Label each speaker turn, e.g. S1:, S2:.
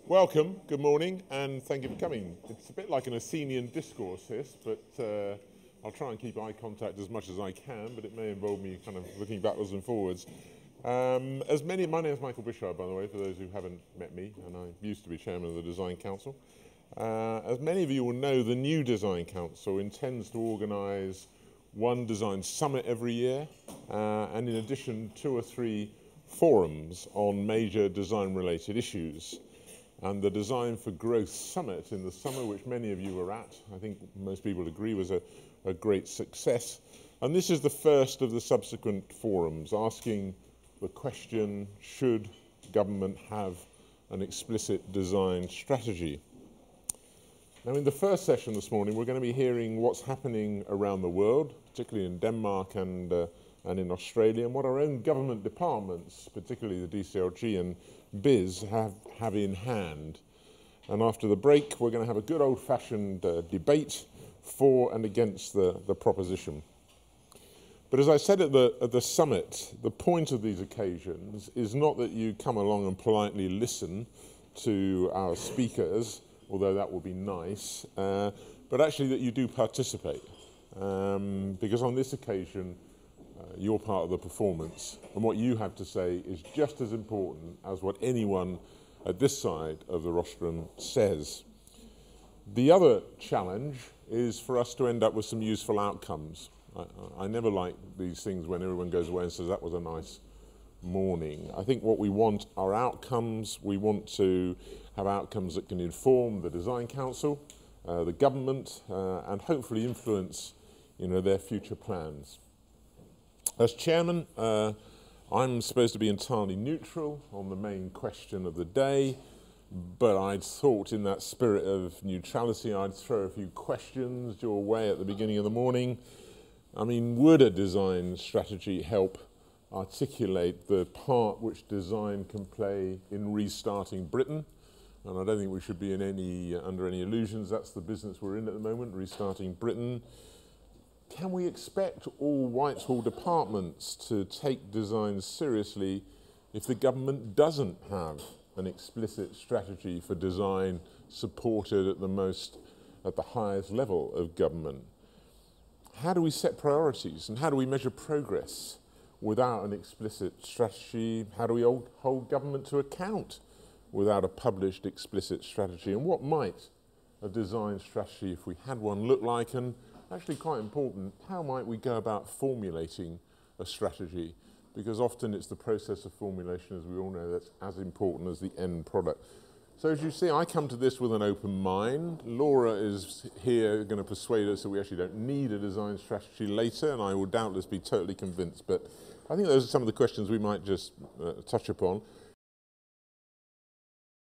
S1: Welcome, good morning, and thank you for coming. It's a bit like an Athenian discourse, this, but I'll try and keep eye contact as much as I can, but it may involve me kind of looking backwards and forwards. My name is Michael Bichard, by the way, for those who haven't met me, and I used to be chairman of the Design Council. As many of you will know, the new Design Council intends to organise one design summit every year, and in addition, 2 or 3 forums on major design-related issues. And the Design for Growth Summit in the summer, which many of you were at, I think most people agree was a great success. And this is the first of the subsequent forums, asking the question, should government have an explicit design strategy? Now, in the first session this morning, we're going to be hearing what's happening around the world, particularly in Denmark and in Australia, and what our own government departments, particularly the DCLG and BIS, have in hand. And after the break, we're going to have a good old-fashioned debate for and against the proposition. But as I said at the summit, the point of these occasions is not that you come along and politely listen to our speakers, although that would be nice, but actually that you do participate. Because on this occasion, you're part of the performance, and what you have to say is just as important as what anyone at this side of the rostrum says. The other challenge is for us to end up with some useful outcomes. I never like these things when everyone goes away and says that was a nice morning. I think what we want are outcomes. We want to have outcomes that can inform the Design Council, the government, and hopefully influence their future plans. As chairman, I'm supposed to be entirely neutral on the main question of the day, but I'd thought in that spirit of neutrality I'd throw a few questions your way at the beginning of the morning. I mean, would a design strategy help articulate the part which design can play in restarting Britain? And I don't think we should be under any illusions. That's the business we're in at the moment, restarting Britain. Can we expect all Whitehall departments to take design seriously if the government doesn't have an explicit strategy for design supported at the highest level of government? How do we set priorities and how do we measure progress without an explicit strategy? How do we hold government to account without a published explicit strategy? And what might a design strategy, if we had one, look like? And actually quite important, how might we go about formulating a strategy? Because often it's the process of formulation, as we all know, that's as important as the end product. So as you see, I come to this with an open mind. Laura is here going to persuade us that we actually don't need a design strategy later, and I will doubtless be totally convinced. But I think those are some of the questions we might just touch upon.